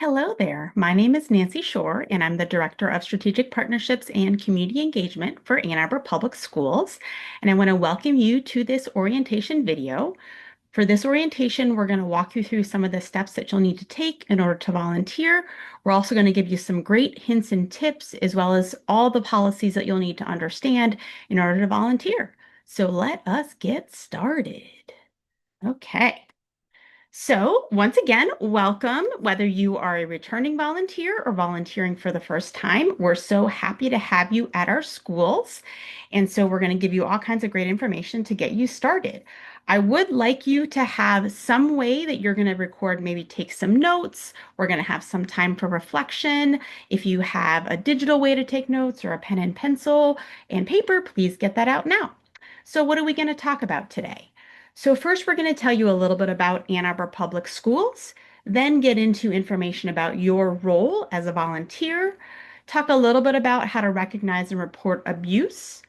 Hello there. My name is Nancy Shore, and I'm the Director of Strategic Partnerships and Community Engagement for Ann Arbor Public Schools. And I want to welcome you to this orientation video. For this orientation, we're going to walk you through some of the steps that you'll need to take in order to volunteer. We're also going to give you some great hints and tips, as well as all the policies that you'll need to understand in order to volunteer. So let us get started. Okay. So, once again, welcome. Whether you are a returning volunteer or volunteering for the first time, we're so happy to have you at our schools. And so, we're going to give you all kinds of great information to get you started. I would like you to have some way that you're going to record, maybe take some notes. We're going to have some time for reflection. If you have a digital way to take notes or a pen and pencil and paper, please get that out now. So, what are we going to talk about today? So first, we're going to tell you a little bit about Ann Arbor Public Schools, then get into information about your role as a volunteer, talk a little bit about how to recognize and report abuse,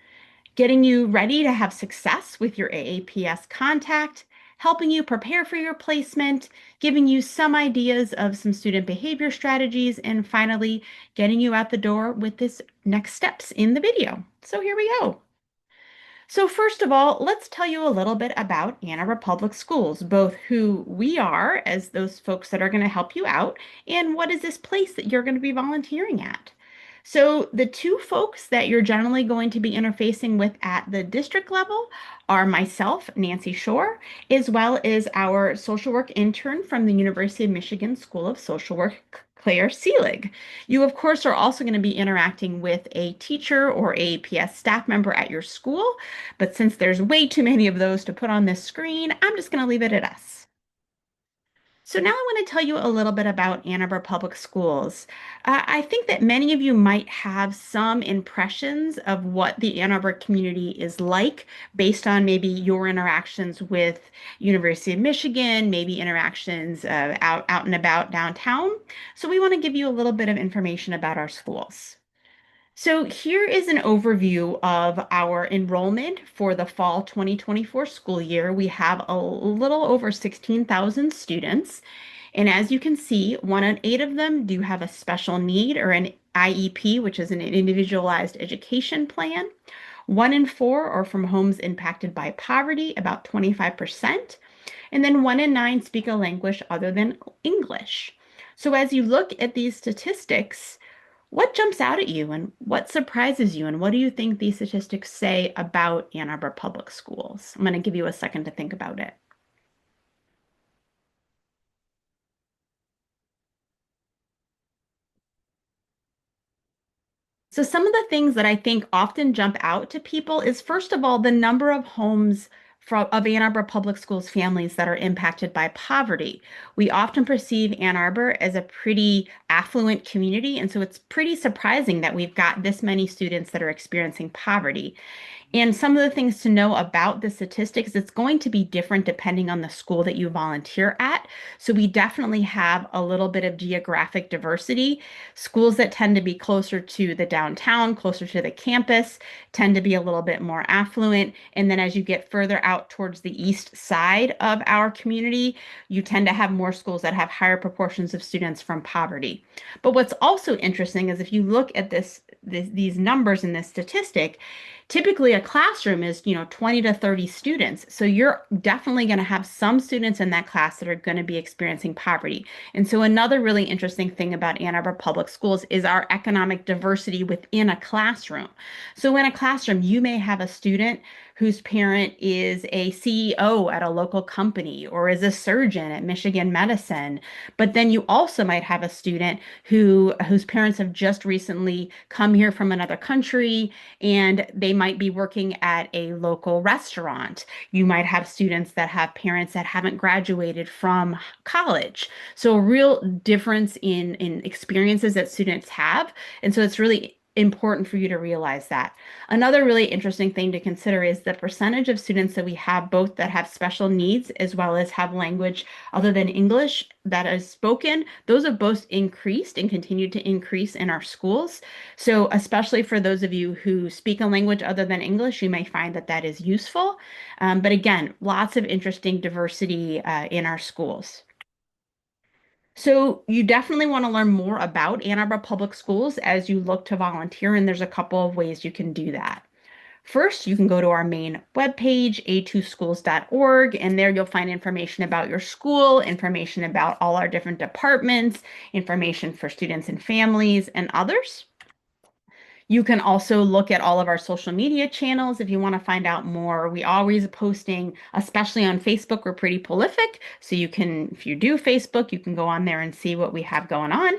getting you ready to have success with your AAPS contact, helping you prepare for your placement, giving you some ideas of some student behavior strategies, and finally, getting you out the door with this next steps in the video. So here we go. So first of all, let's tell you a little bit about Ann Arbor Public Schools, both who we are as those folks that are going to help you out, and what is this place that you're going to be volunteering at. So the two folks that you're generally going to be interfacing with at the district level are myself, Nancy Shore, as well as our social work intern from the University of Michigan School of Social Work, Claire Seelig. You, of course, are also going to be interacting with a teacher or APS staff member at your school, but since there's way too many of those to put on this screen, I'm just going to leave it at us. So now I want to tell you a little bit about Ann Arbor Public Schools. I think that many of you might have some impressions of what the Ann Arbor community is like based on maybe your interactions with University of Michigan, maybe interactions out and about downtown. So we want to give you a little bit of information about our schools. So here is an overview of our enrollment for the fall 2024 school year. We have a little over 16,000 students. And as you can see, 1 in 8 of them do have a special need or an IEP, which is an individualized education plan. 1 in 4 are from homes impacted by poverty, about 25%. And then 1 in 9 speak a language other than English. So as you look at these statistics, what jumps out at you and what surprises you, and what do you think these statistics say about Ann Arbor Public Schools? I'm going to give you a second to think about it. So some of the things that I think often jump out to people is, first of all, the number of homes of Ann Arbor Public Schools families that are impacted by poverty. We often perceive Ann Arbor as a pretty affluent community, and so it's pretty surprising that we've got this many students that are experiencing poverty. And some of the things to know about the statistics, it's going to be different depending on the school that you volunteer at. So we definitely have a little bit of geographic diversity. Schools that tend to be closer to the downtown, closer to the campus, tend to be a little bit more affluent. And then as you get further out towards the east side of our community, you tend to have more schools that have higher proportions of students from poverty. But what's also interesting is if you look at these numbers in this statistic, typically a classroom is 20 to 30 students, so you're definitely going to have some students in that class that are going to be experiencing poverty. And so another really interesting thing about Ann Arbor Public Schools is our economic diversity within a classroom. So in a classroom you may have a student whose parent is a CEO at a local company or is a surgeon at Michigan Medicine, but then you also might have a student whose parents have just recently come here from another country, and they might be working at a local restaurant. You might have students that have parents that haven't graduated from college. So a real difference in experiences that students have. And so it's really important for you to realize that. Another really interesting thing to consider is the percentage of students that we have both that have special needs as well as have language other than English that is spoken. Those have both increased and continue to increase in our schools. So especially for those of you who speak a language other than English, you may find that that is useful. But again, lots of interesting diversity in our schools. So you definitely want to learn more about Ann Arbor Public Schools as you look to volunteer, and there's a couple of ways you can do that. First, you can go to our main webpage, a2schools.org, and there you'll find information about your school, information about all our different departments, information for students and families, and others. You can also look at all of our social media channels if you want to find out more. We always posting, especially on Facebook, we're pretty prolific. So you can, if you do Facebook, you can go on there and see what we have going on.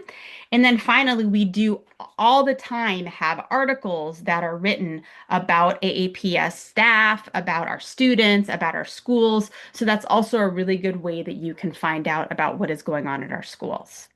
And then finally, we do all the time have articles that are written about AAPS staff, about our students, about our schools. So that's also a really good way that you can find out about what is going on at our schools.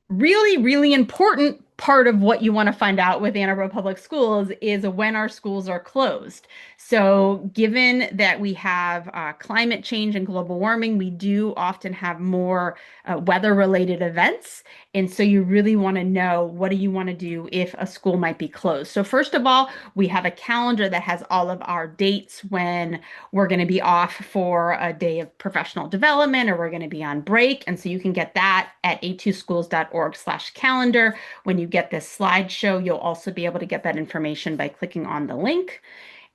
Really, really important part of what you want to find out with Ann Arbor Public Schools is when our schools are closed. So, given that we have climate change and global warming, we do often have more weather-related events. And so, you really want to know what do you want to do if a school might be closed. So, first of all, we have a calendar that has all of our dates when we're going to be off for a day of professional development or we're going to be on break. And so you can get that at a2schools.org/calendar. When you get this slideshow, you'll also be able to get that information by clicking on the link.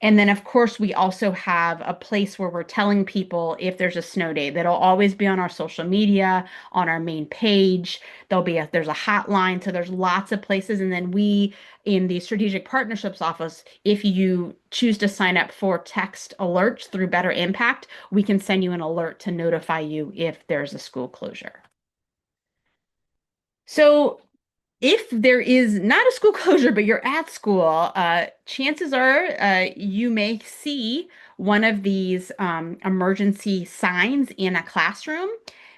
And then, of course, we also have a place where we're telling people if there's a snow day. That'll always be on our social media, on our main page. There's a hotline, so there's lots of places. And then we, in the Strategic Partnerships Office, if you choose to sign up for text alerts through Better Impact, we can send you an alert to notify you if there's a school closure. So if there is not a school closure, but you're at school, chances are you may see one of these emergency signs in a classroom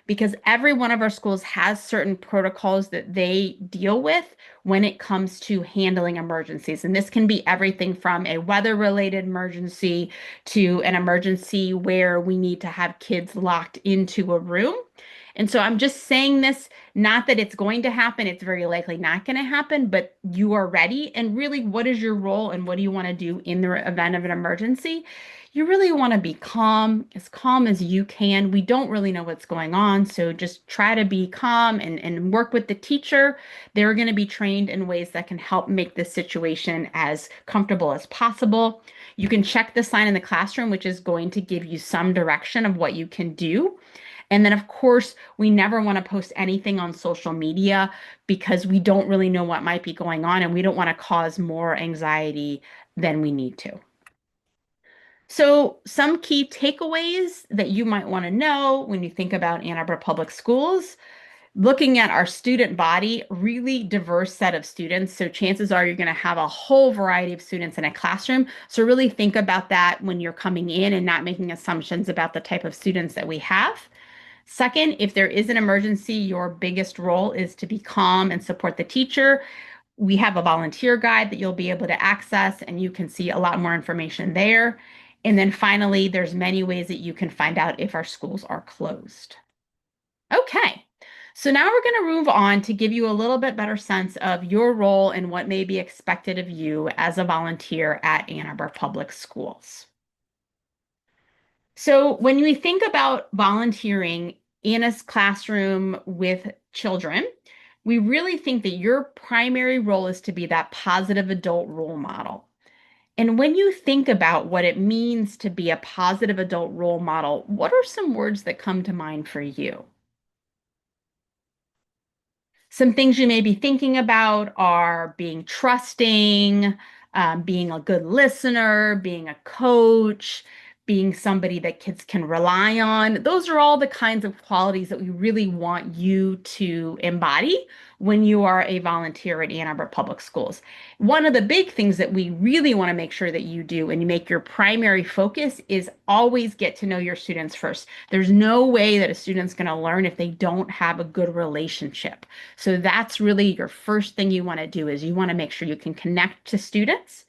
because every one of our schools has certain protocols that they deal with when it comes to handling emergencies. And this can be everything from a weather-related emergency to an emergency where we need to have kids locked into a room. And so I'm just saying this, not that it's going to happen, it's very likely not going to happen, but you are ready. And really, what is your role and what do you want to do in the event of an emergency? You really want to be calm as you can. We don't really know what's going on, so just try to be calm and work with the teacher. They're going to be trained in ways that can help make this situation as comfortable as possible. You can check the sign in the classroom, which is going to give you some direction of what you can do. And then, of course, we never want to post anything on social media because we don't really know what might be going on and we don't want to cause more anxiety than we need to. So, some key takeaways that you might want to know when you think about Ann Arbor Public Schools. Looking at our student body, really diverse set of students. So chances are you're going to have a whole variety of students in a classroom. So really think about that when you're coming in and not making assumptions about the type of students that we have. Second, if there is an emergency, your biggest role is to be calm and support the teacher. We have a volunteer guide that you'll be able to access, and you can see a lot more information there. And then finally, there's many ways that you can find out if our schools are closed. Okay, so now we're going to move on to give you a little bit better sense of your role and what may be expected of you as a volunteer at Ann Arbor Public Schools. So when we think about volunteering in a classroom with children, we really think that your primary role is to be that positive adult role model. And when you think about what it means to be a positive adult role model, what are some words that come to mind for you? Some things you may be thinking about are being trusting, being a good listener, being a coach, being somebody that kids can rely on. Those are all the kinds of qualities that we really want you to embody when you are a volunteer at Ann Arbor Public Schools. One of the big things that we really want to make sure that you do and you make your primary focus is always get to know your students first. There's no way that a student's going to learn if they don't have a good relationship. So that's really your first thing you want to do is you want to make sure you can connect to students.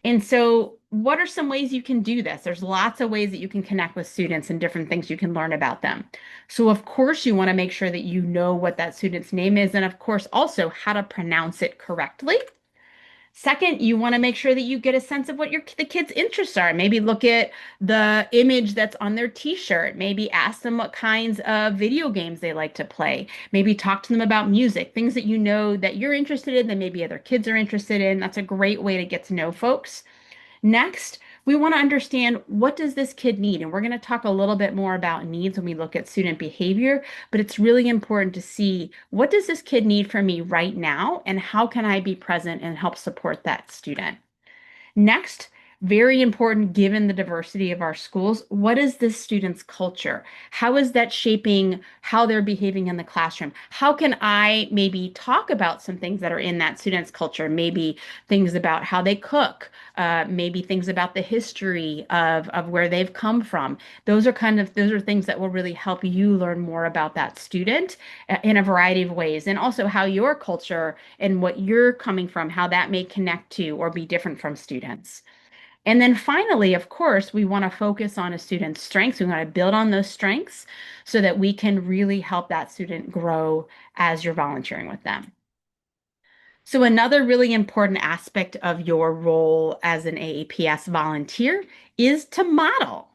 And so what are some ways you can do this? There's lots of ways that you can connect with students and different things you can learn about them. So of course you want to make sure that you know what that student's name is and of course also how to pronounce it correctly. Second, you want to make sure that you get a sense of what the kids' interests are. Maybe look at the image that's on their t-shirt. Maybe ask them what kinds of video games they like to play. Maybe talk to them about music, things that you know that you're interested in that maybe other kids are interested in. That's a great way to get to know folks. Next, we want to understand what does this kid need? And we're going to talk a little bit more about needs when we look at student behavior, but it's really important to see what does this kid need from me right now and how can I be present and help support that student? Next, very important given the diversity of our schools, what is this student's culture? How is that shaping how they're behaving in the classroom? How can I maybe talk about some things that are in that student's culture? Maybe things about how they cook, maybe things about the history of where they've come from. Those are things that will really help you learn more about that student in a variety of ways, and also how your culture and what you're coming from, how that may connect to or be different from students. And then finally, of course, we want to focus on a student's strengths. We want to build on those strengths so that we can really help that student grow as you're volunteering with them. So another really important aspect of your role as an AAPS volunteer is to model.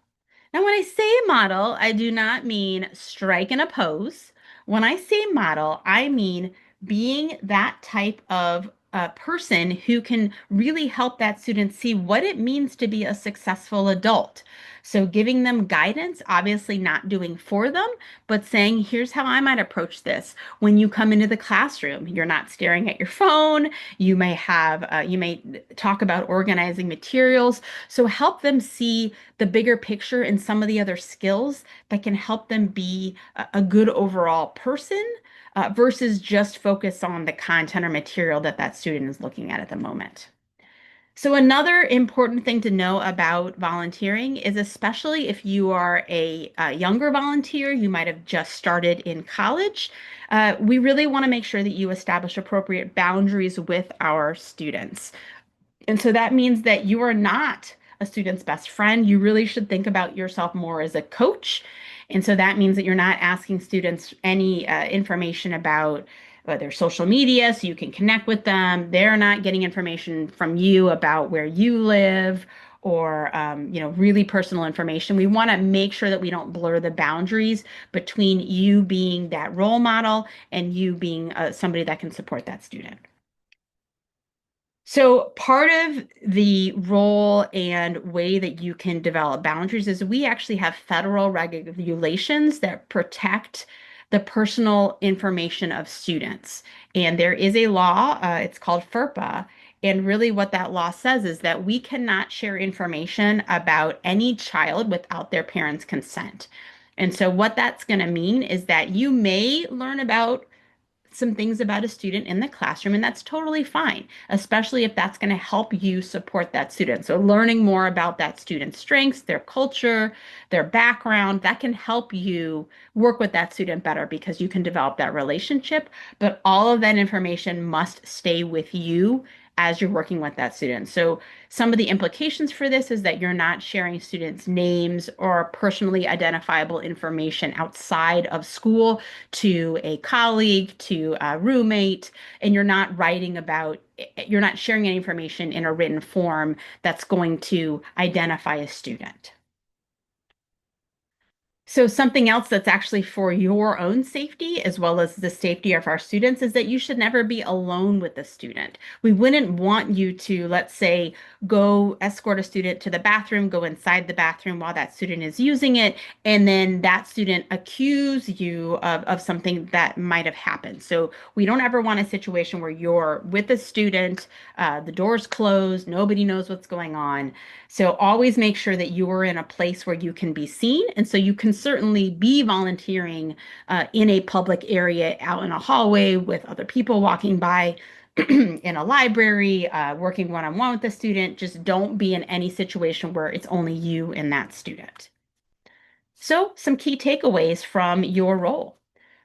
Now, when I say model, I do not mean strike and a pose. When I say model, I mean being that type of person who can really help that student see what it means to be a successful adult. So giving them guidance, obviously not doing for them, but saying, here's how I might approach this. When you come into the classroom, you're not staring at your phone. You may talk about organizing materials. So help them see the bigger picture and some of the other skills that can help them be a good overall person versus just focus on the content or material that that student is looking at the moment. So another important thing to know about volunteering is especially if you are a younger volunteer, you might have just started in college, we really want to make sure that you establish appropriate boundaries with our students. And so that means that you are not a student's best friend. You really should think about yourself more as a coach. And so that means that you're not asking students any information about their social media so you can connect with them. They're not getting information from you about where you live or really personal information. We want to make sure that we don't blur the boundaries between you being that role model and you being somebody that can support that student. So, part of the role and way that you can develop boundaries is we actually have federal regulations that protect the personal information of students. And there is a law, it's called FERPA. And really, what that law says is that we cannot share information about any child without their parents' consent. And so, what that's going to mean is that you may learn about some things about a student in the classroom, and that's totally fine, especially if that's going to help you support that student. So, learning more about that student's strengths, their culture, their background, that can help you work with that student better because you can develop that relationship. But all of that information must stay with you as you're working with that student. So, some of the implications for this is that you're not sharing students' names or personally identifiable information outside of school to a colleague, to a roommate, and you're not sharing any information in a written form that's going to identify a student. So something else that's actually for your own safety, as well as the safety of our students, is that you should never be alone with a student. We wouldn't want you to, let's say, go escort a student to the bathroom, go inside the bathroom while that student is using it, and then that student accuse you of something that might have happened. So we don't ever want a situation where you're with a student, the door's closed, nobody knows what's going on. So always make sure that you are in a place where you can be seen. And so you can certainly be volunteering in a public area, out in a hallway with other people walking by, in a library, working one-on-one with the student. Just don't be in any situation where it's only you and that student. So some key takeaways from your role.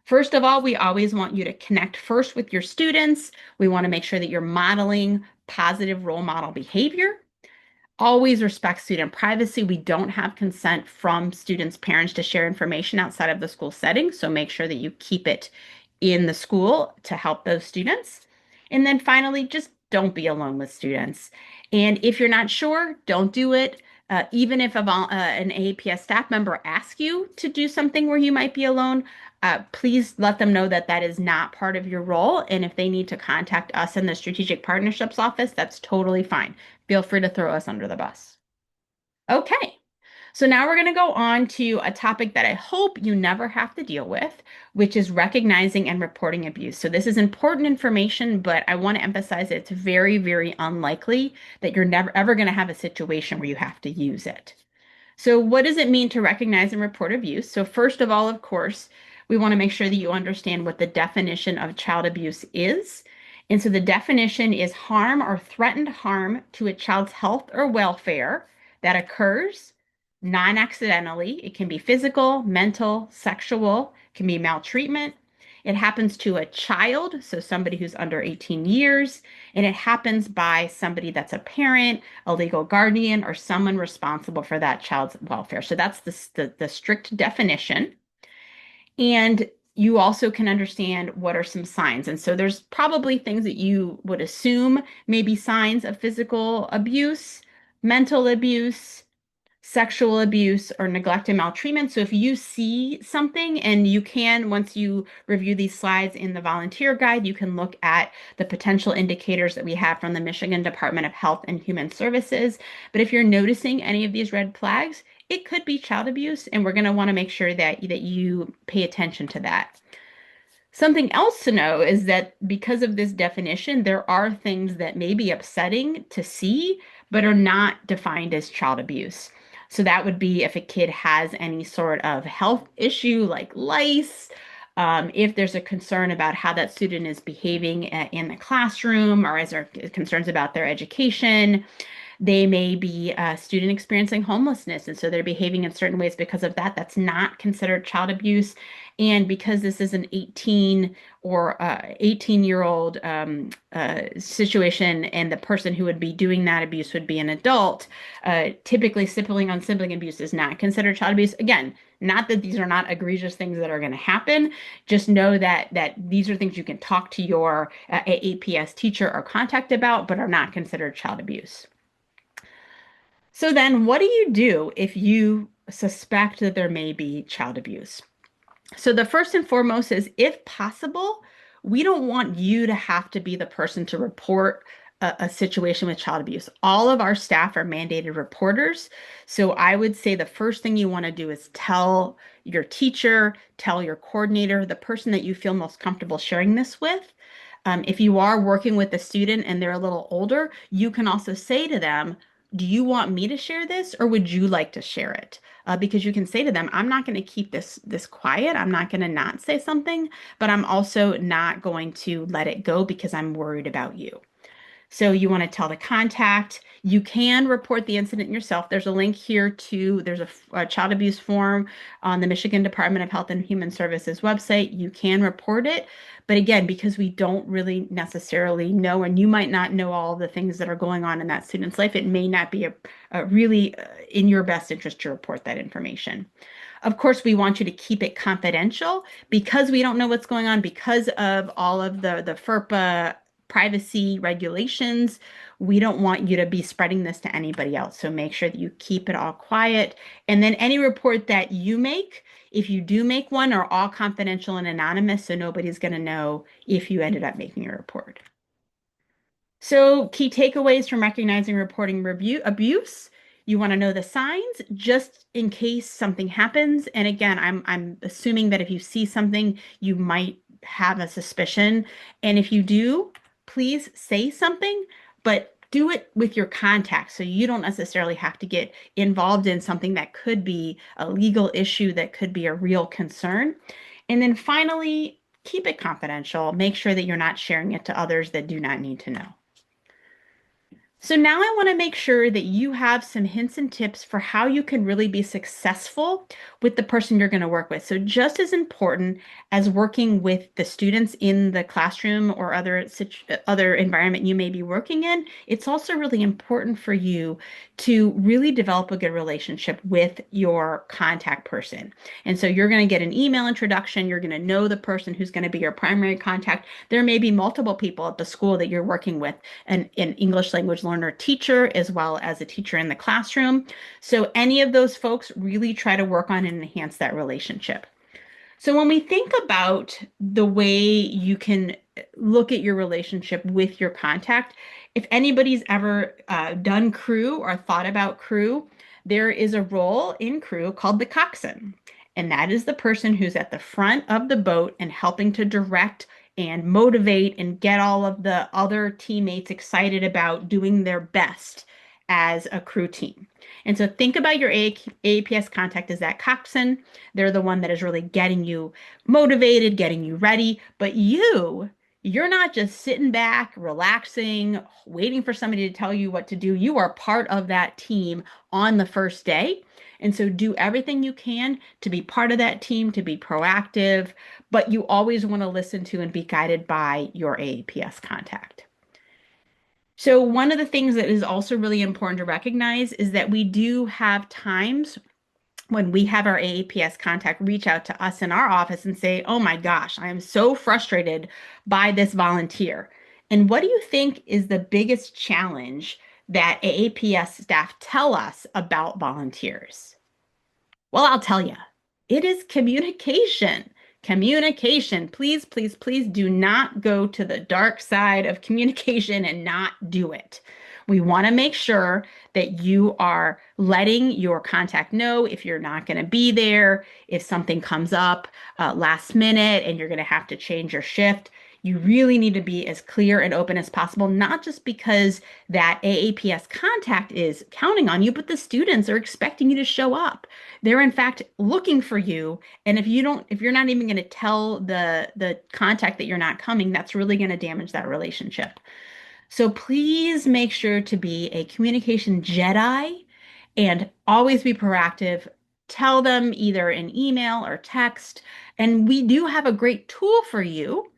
First of all, we always want you to connect first with your students. We want to make sure that you're modeling positive role model behavior. Always respect student privacy. We don't have consent from students' parents to share information outside of the school setting, so make sure that you keep it in the school to help those students. And then finally, just don't be alone with students. And if you're not sure, don't do it. Even if an AAPS staff member asks you to do something where you might be alone, please let them know that that is not part of your role. And if they need to contact us in the Strategic Partnerships Office, that's totally fine. Feel free to throw us under the bus. Okay. So now we're going to go on to a topic that I hope you never have to deal with, which is recognizing and reporting abuse. So this is important information, but I want to emphasize it's very, very unlikely that you're never ever going to have a situation where you have to use it. So, what does it mean to recognize and report abuse? So, first of all, of course, we want to make sure that you understand what the definition of child abuse is. And so, the definition is harm or threatened harm to a child's health or welfare that occurs non-accidentally. It can be physical, mental, sexual, it can be maltreatment. It happens to a child, so somebody who's under 18 years, and it happens by somebody that's a parent, a legal guardian, or someone responsible for that child's welfare. So that's the strict definition. And you also can understand what are some signs. And so there's probably things that you would assume may be signs of physical abuse, mental abuse, sexual abuse, or neglect and maltreatment. So if you see something, and you can, once you review these slides in the volunteer guide, you can look at the potential indicators that we have from the Michigan Department of Health and Human Services. But if you're noticing any of these red flags, it could be child abuse, and we're going to want to make sure that you pay attention to that. Something else to know is that because of this definition, there are things that may be upsetting to see, but are not defined as child abuse. So that would be if a kid has any sort of health issue like lice, if there's a concern about how that student is behaving in the classroom, or as there concerns about their education. They may be a student experiencing homelessness, and so they're behaving in certain ways because of that. That's not considered child abuse. And because this is an 18 or 18-year-old situation, and the person who would be doing that abuse would be an adult, typically sibling on sibling abuse is not considered child abuse. Again, not that these are not egregious things that are going to happen. Just know that these are things you can talk to your AAPS teacher or contact about, but are not considered child abuse. So then, what do you do if you suspect that there may be child abuse? So the first and foremost is, if possible, we don't want you to have to be the person to report a situation with child abuse. All of our staff are mandated reporters. So I would say the first thing you want to do is tell your teacher, tell your coordinator, the person that you feel most comfortable sharing this with. If you are working with a student and they're a little older, you can also say to them, do you want me to share this, or would you like to share it? Because you can say to them, I'm not going to keep this quiet. I'm not going to not say something, but I'm also not going to let it go because I'm worried about you. So you want to tell the contact. You can report the incident yourself. There's a link here there's a child abuse form on the Michigan Department of Health and Human Services website. You can report it. But again, because we don't really necessarily know, and you might not know all the things that are going on in that student's life, it may not be a really in your best interest to report that information. Of course, we want you to keep it confidential because we don't know what's going on, because of all of the FERPA privacy regulations. We don't want you to be spreading this to anybody else. So make sure that you keep it all quiet. And then any report that you make, if you do make one, are all confidential and anonymous, so nobody's going to know if you ended up making a report. So key takeaways from recognizing, reporting, abuse. You want to know the signs just in case something happens. And again, I'm assuming that if you see something, you might have a suspicion. And if you do, please say something, but do it with your contacts so you don't necessarily have to get involved in something that could be a legal issue, that could be a real concern. And then finally, keep it confidential. Make sure that you're not sharing it to others that do not need to know. So now I want to make sure that you have some hints and tips for how you can really be successful with the person you're going to work with. So just as important as working with the students in the classroom or other environment you may be working in, it's also really important for you to really develop a good relationship with your contact person. And so you're going to get an email introduction, you're going to know the person who's going to be your primary contact. There may be multiple people at the school that you're working with, an English language learner teacher, as well as a teacher in the classroom. So any of those folks, really try to work on and enhance that relationship. So when we think about the way you can look at your relationship with your contact, if anybody's ever done crew or thought about crew, there is a role in crew called the coxswain. And that is the person who's at the front of the boat and helping to direct and motivate and get all of the other teammates excited about doing their best as a crew team. And so think about your AAPS contact as that coxswain. They're the one that is really getting you motivated, getting you ready. But you're not just sitting back, relaxing, waiting for somebody to tell you what to do. You are part of that team on the first day. And so do everything you can to be part of that team, to be proactive, but you always want to listen to and be guided by your AAPS contact. So, one of the things that is also really important to recognize is that we do have times when we have our AAPS contact reach out to us in our office and say, "Oh my gosh, I am so frustrated by this volunteer." And what do you think is the biggest challenge that AAPS staff tell us about volunteers? Well, I'll tell you, it is communication. Communication. Please, please, please do not go to the dark side of communication and not do it. We want to make sure that you are letting your contact know if you're not going to be there, if something comes up last minute and you're going to have to change your shift. You really need to be as clear and open as possible, not just because that AAPS contact is counting on you, but the students are expecting you to show up. They're in fact looking for you. And if you're not even going to tell the contact that you're not coming, that's really going to damage that relationship. So please make sure to be a communication Jedi and always be proactive. Tell them either an email or text. And we do have a great tool for you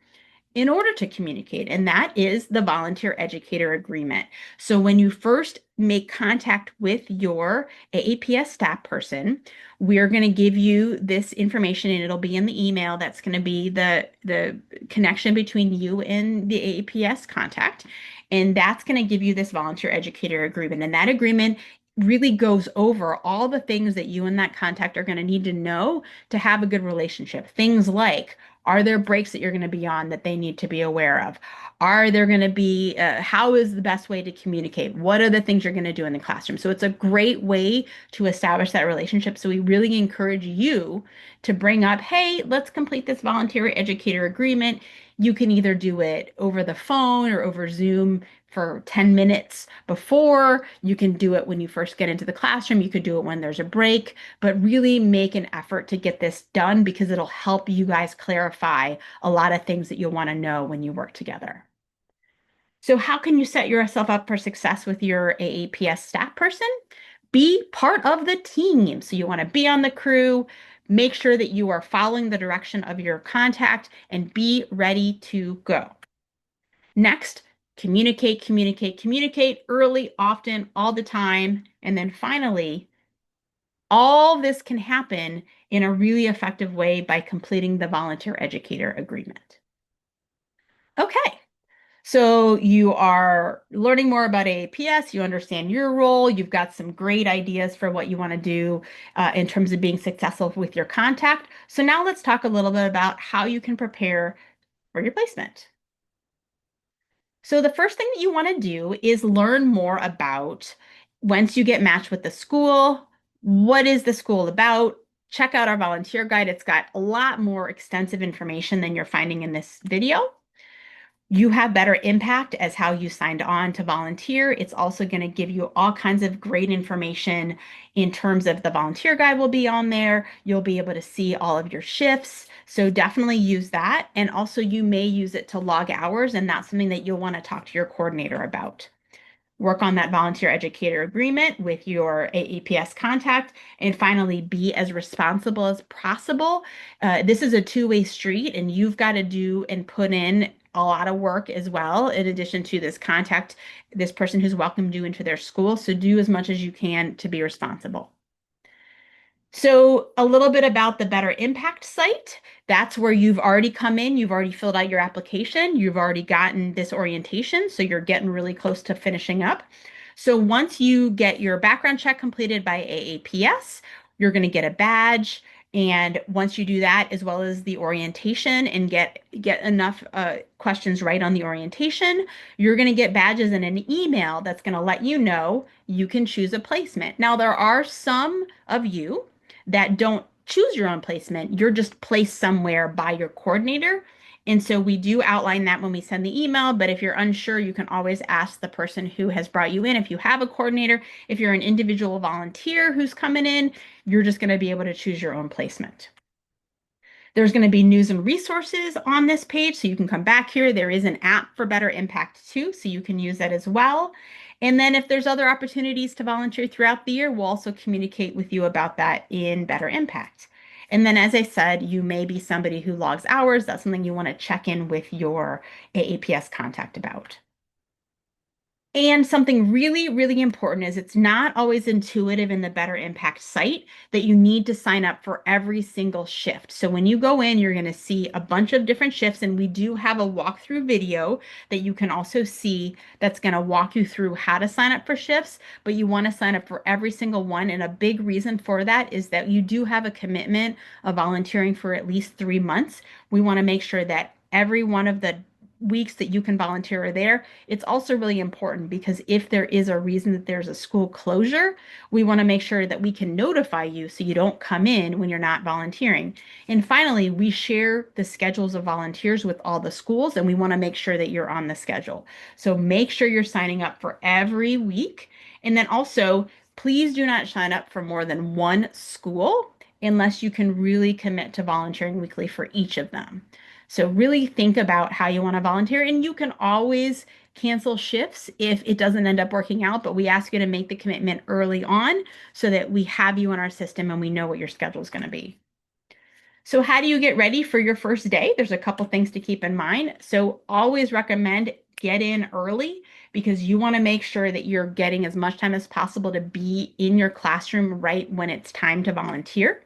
in order to communicate, and that is the volunteer educator agreement. So when you first make contact with your AAPS staff person, we're going to give you this information and it'll be in the email. That's going to be the connection between you and the AAPS contact. And that's going to give you this volunteer educator agreement. And that agreement really goes over all the things that you and that contact are going to need to know to have a good relationship. Things like, are there breaks that you're going to be on that they need to be aware of? Are there going to be, how is the best way to communicate? What are the things you're going to do in the classroom? So it's a great way to establish that relationship. So we really encourage you to bring up, hey, let's complete this volunteer educator agreement. You can either do it over the phone or over Zoom for 10 minutes before. You can do it when you first get into the classroom. You could do it when there's a break, but really make an effort to get this done because it'll help you guys clarify a lot of things that you'll want to know when you work together. So how can you set yourself up for success with your AAPS staff person? Be part of the team. So you want to be on the crew, make sure that you are following the direction of your contact, and be ready to go. Next, communicate, communicate, communicate early, often, all the time. And then finally, all this can happen in a really effective way by completing the volunteer educator agreement. Okay, so you are learning more about AAPS, you understand your role, you've got some great ideas for what you want to do in terms of being successful with your contact. So now let's talk a little bit about how you can prepare for your placement. So the first thing that you want to do is learn more about once you get matched with the school, what is the school about? Check out our volunteer guide. It's got a lot more extensive information than you're finding in this video. You have better impact as how you signed on to volunteer. It's also going to give you all kinds of great information in terms of the volunteer guide will be on there. You'll be able to see all of your shifts. So definitely use that. And also you may use it to log hours, and that's something that you'll want to talk to your coordinator about. work on that volunteer educator agreement with your AAPS contact, and finally, be as responsible as possible. This is a two-way street, and you've got to do and put in a lot of work as well, in addition to this contact, this person who's welcomed you into their school. So do as much as you can to be responsible. So, a little bit about the Better Impact site. That's where you've already come in, you've already filled out your application, you've already gotten this orientation, so you're getting really close to finishing up. So, once you get your background check completed by AAPS, you're going to get a badge. And once you do that, as well as the orientation and get enough questions right on the orientation, you're going to get badges in an email that's going to let you know you can choose a placement. Now, there are some of you that don't choose your own placement. You're just placed somewhere by your coordinator. And so we do outline that when we send the email, but if you're unsure, you can always ask the person who has brought you in. If you have a coordinator, if you're an individual volunteer who's coming in, you're just going to be able to choose your own placement. There's going to be news and resources on this page, so you can come back here. There is an app for Better Impact too, so you can use that as well. And then if there's other opportunities to volunteer throughout the year, we'll also communicate with you about that in Better Impact. And then, as I said, you may be somebody who logs hours. That's something you want to check in with your AAPS contact about. And something really, really important is it's not always intuitive in the Better Impact site that you need to sign up for every single shift. So when you go in, you're going to see a bunch of different shifts, and we do have a walkthrough video that you can also see that's going to walk you through how to sign up for shifts, but you want to sign up for every single one. And a big reason for that is that you do have a commitment of volunteering for at least 3 months. We want to make sure that every one of the weeks that you can volunteer are there. It's also really important because if there is a reason that there's a school closure, we want to make sure that we can notify you so you don't come in when you're not volunteering. And finally, we share the schedules of volunteers with all the schools, and we want to make sure that you're on the schedule. So make sure you're signing up for every week. And then also, please do not sign up for more than one school unless you can really commit to volunteering weekly for each of them. So really think about how you want to volunteer, and you can always cancel shifts if it doesn't end up working out, but we ask you to make the commitment early on so that we have you in our system and we know what your schedule is going to be. So how do you get ready for your first day? There's a couple things to keep in mind. So always recommend get in early because you want to make sure that you're getting as much time as possible to be in your classroom right when it's time to volunteer.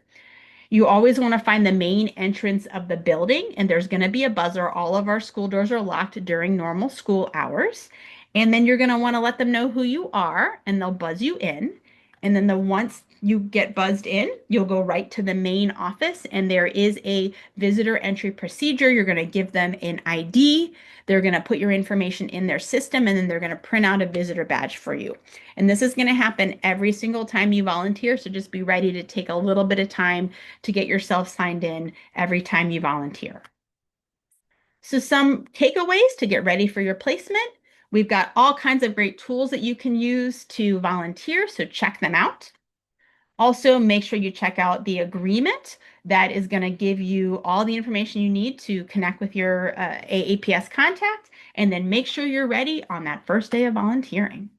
You always want to find the main entrance of the building, and there's going to be a buzzer. All of our school doors are locked during normal school hours. And then you're going to want to let them know who you are, and they'll buzz you in. And then once you get buzzed in, you'll go right to the main office, and there is a visitor entry procedure. You're going to give them an ID. They're going to put your information in their system, and then they're going to print out a visitor badge for you. And this is going to happen every single time you volunteer. So just be ready to take a little bit of time to get yourself signed in every time you volunteer. So some takeaways to get ready for your placement. We've got all kinds of great tools that you can use to volunteer, so check them out. Also, make sure you check out the agreement that is going to give you all the information you need to connect with your AAPS contact, and then make sure you're ready on that first day of volunteering.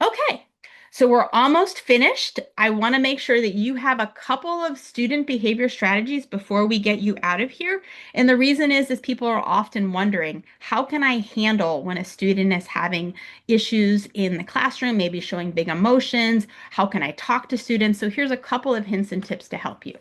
Okay, so we're almost finished. I want to make sure that you have a couple of student behavior strategies before we get you out of here. And the reason is people are often wondering, how can I handle when a student is having issues in the classroom, maybe showing big emotions? How can I talk to students? So here's a couple of hints and tips to help you.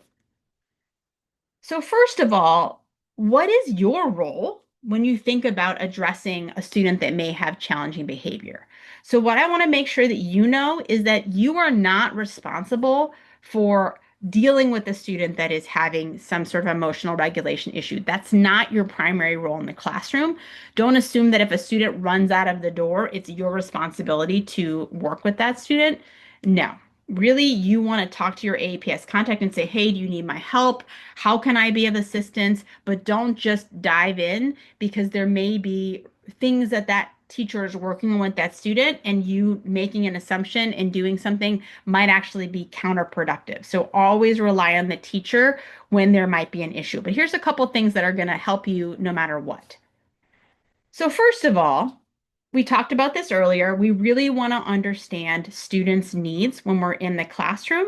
So first of all, what is your role when you think about addressing a student that may have challenging behavior? So what I want to make sure that you know is that you are not responsible for dealing with a student that is having some sort of emotional regulation issue. That's not your primary role in the classroom. Don't assume that if a student runs out of the door, it's your responsibility to work with that student. No. Really, you want to talk to your AAPS contact and say, hey, do you need my help? How can I be of assistance? But don't just dive in because there may be things that that teacher is working on with that student, and you making an assumption and doing something might actually be counterproductive. So always rely on the teacher when there might be an issue. But here's a couple things that are going to help you no matter what. So first of all, We talked about this earlier. We really want to understand students' needs when we're in the classroom.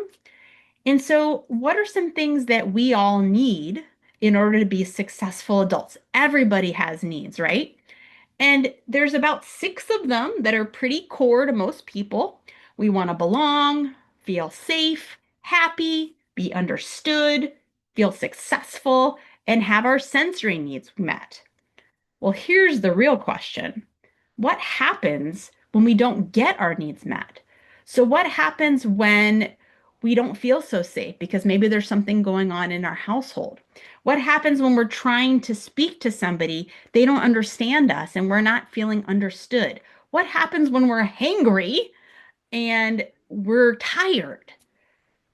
And so, what are some things that we all need in order to be successful adults? Everybody has needs, right? And there's about six of them that are pretty core to most people. We want to belong, feel safe, happy, be understood, feel successful, and have our sensory needs met. Well, here's the real question. What happens when we don't get our needs met? So, what happens when we don't feel so safe because maybe there's something going on in our household? What happens when we're trying to speak to somebody, they don't understand us and we're not feeling understood? What happens when we're hangry and we're tired?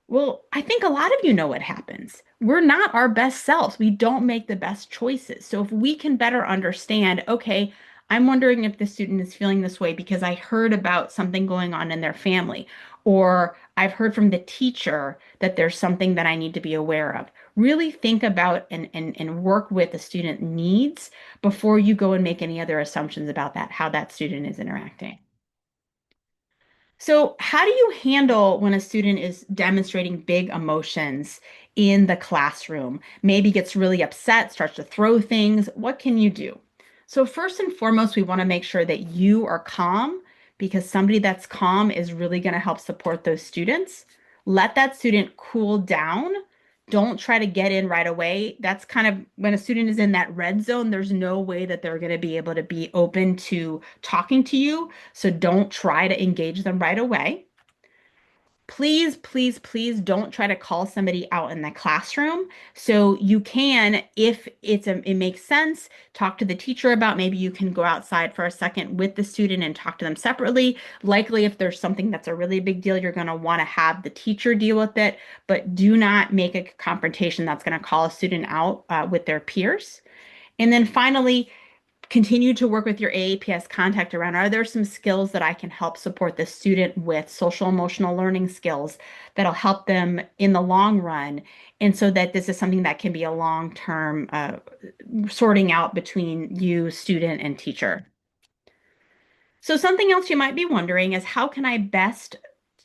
Well, I think a lot of you know what happens. We're not our best selves. We don't make the best choices. So if we can better understand, okay, I'm wondering if the student is feeling this way because I heard about something going on in their family, or I've heard from the teacher that there's something that I need to be aware of. Really think about and work with the student needs before you go and make any other assumptions about that, how that student is interacting. So, how do you handle when a student is demonstrating big emotions in the classroom? Maybe gets really upset, starts to throw things. What can you do? So, first and foremost, we want to make sure that you are calm because somebody that's calm is really going to help support those students. Let that student cool down. Don't try to get in right away. That's kind of when a student is in that red zone, there's no way that they're going to be able to be open to talking to you. So don't try to engage them right away. Please, please, please don't try to call somebody out in the classroom. So you can, if it makes sense, talk to the teacher about maybe you can go outside for a second with the student and talk to them separately. Likely, if there's something that's a really big deal, you're going to want to have the teacher deal with it, but do not make a confrontation that's going to call a student out with their peers. And then finally, continue to work with your AAPS contact around, are there some skills that I can help support the student with, social emotional learning skills that'll help them in the long run? And so that this is something that can be a long-term sorting out between you, student, and teacher. So something else you might be wondering is how can I best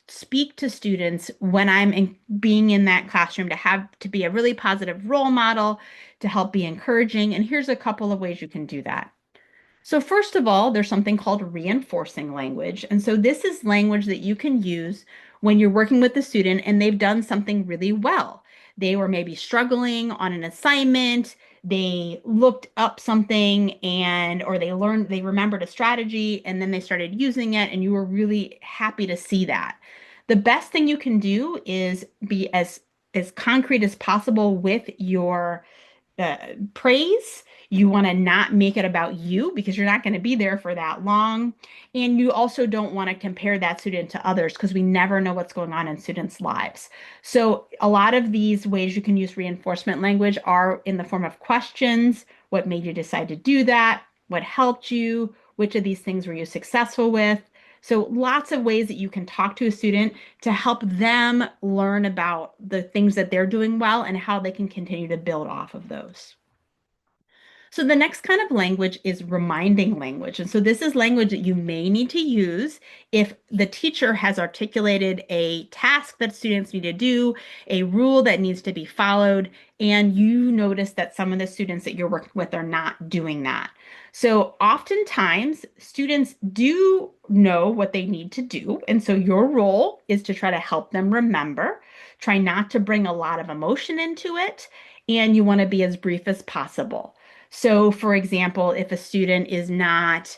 speak to students when being in that classroom to have to be a really positive role model, to help be encouraging? And here's a couple of ways you can do that. So first of all, there's something called reinforcing language. And so this is language that you can use when you're working with the student and they've done something really well. They were maybe struggling on an assignment, they looked up something and or they remembered a strategy and then they started using it and you were really happy to see that. The best thing you can do is be as concrete as possible with your uh, praise. You want to not make it about you because you're not going to be there for that long. And you also don't want to compare that student to others because we never know what's going on in students' lives. So, a lot of these ways you can use reinforcement language are in the form of questions. What made you decide to do that? What helped you? Which of these things were you successful with? So, lots of ways that you can talk to a student to help them learn about the things that they're doing well and how they can continue to build off of those. So the next kind of language is reminding language. And so this is language that you may need to use if the teacher has articulated a task that students need to do, a rule that needs to be followed, and you notice that some of the students that you're working with are not doing that. So oftentimes students do know what they need to do. And so your role is to try to help them remember. Try not to bring a lot of emotion into it. And you want to be as brief as possible. So, for example, if a student is not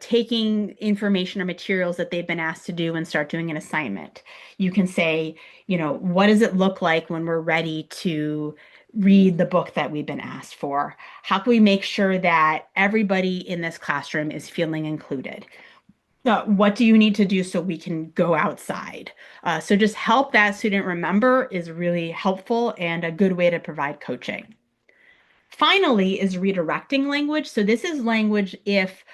taking information or materials that they've been asked to do and start doing an assignment, you can say, what does it look like when we're ready to read the book that we've been asked for? How can we make sure that everybody in this classroom is feeling included? What do you need to do so we can go outside? So, just help that student remember is really helpful and a good way to provide coaching. Finally, is redirecting language. So this is language if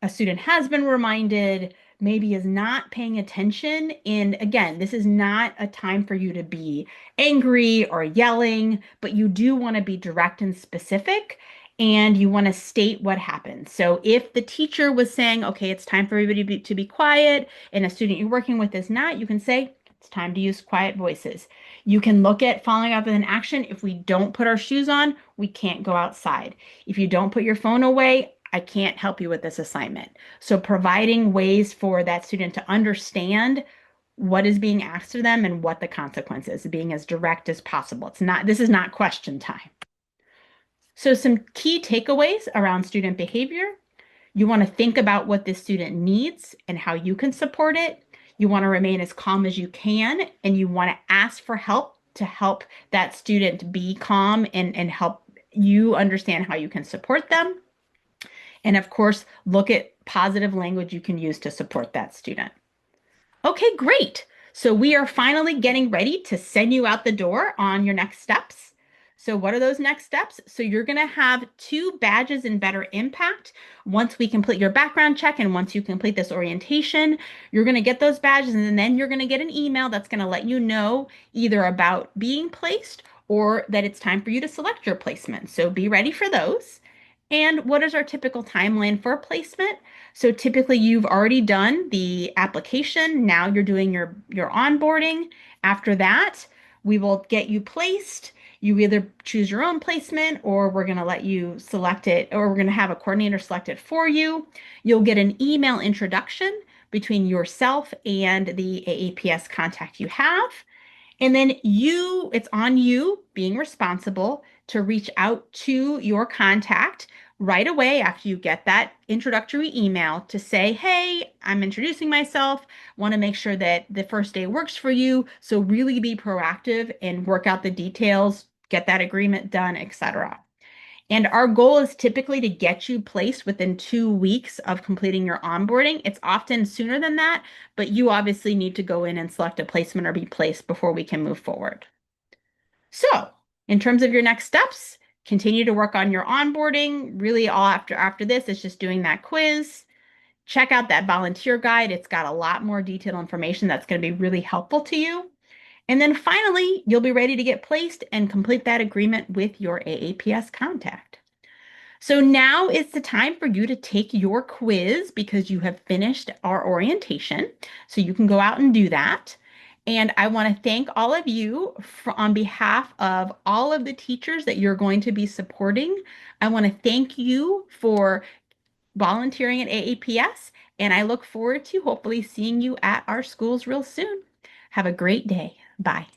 a student has been reminded, maybe is not paying attention. And again, this is not a time for you to be angry or yelling, but you do want to be direct and specific. and you want to state what happened. So if the teacher was saying, okay, it's time for everybody to be quiet, and a student you're working with is not, you can say, it's time to use quiet voices. You can look at following up with an action. If we don't put our shoes on, we can't go outside. If you don't put your phone away, I can't help you with this assignment. So providing ways for that student to understand what is being asked of them and what the consequences, being as direct as possible. This is not question time. So some key takeaways around student behavior. You want to think about what this student needs and how you can support it. You want to remain as calm as you can, and you want to ask for help to help that student be calm and help you understand how you can support them. And of course, look at positive language you can use to support that student. Okay, great. So we are finally getting ready to send you out the door on your next steps. So what are those next steps? So you're going to have 2 badges in Better Impact. Once we complete your background check and once you complete this orientation, you're going to get those badges, and then you're going to get an email that's going to let you know either about being placed or that it's time for you to select your placement. So be ready for those. And what is our typical timeline for a placement? So typically you've already done the application. Now you're doing your onboarding. After that, we will get you placed. You either choose your own placement or we're going to let you select it, or we're going to have a coordinator select it for you. You'll get an email introduction between yourself and the AAPS contact you have. And then it's on you being responsible to reach out to your contact right away after you get that introductory email to say, hey, I'm introducing myself, want to make sure that the first day works for you. So really be proactive and work out the details, get that agreement done, etc. And our goal is typically to get you placed within 2 weeks of completing your onboarding. It's often sooner than that, but you obviously need to go in and select a placement or be placed before we can move forward. So, in terms of your next steps, continue to work on your onboarding. Really, all after this is just doing that quiz. Check out that volunteer guide. It's got a lot more detailed information that's going to be really helpful to you. And then finally, you'll be ready to get placed and complete that agreement with your AAPS contact. So now is the time for you to take your quiz because you have finished our orientation. So you can go out and do that. And I want to thank all of you on behalf of all of the teachers that you're going to be supporting. I want to thank you for volunteering at AAPS, and I look forward to hopefully seeing you at our schools real soon. Have a great day. Bye.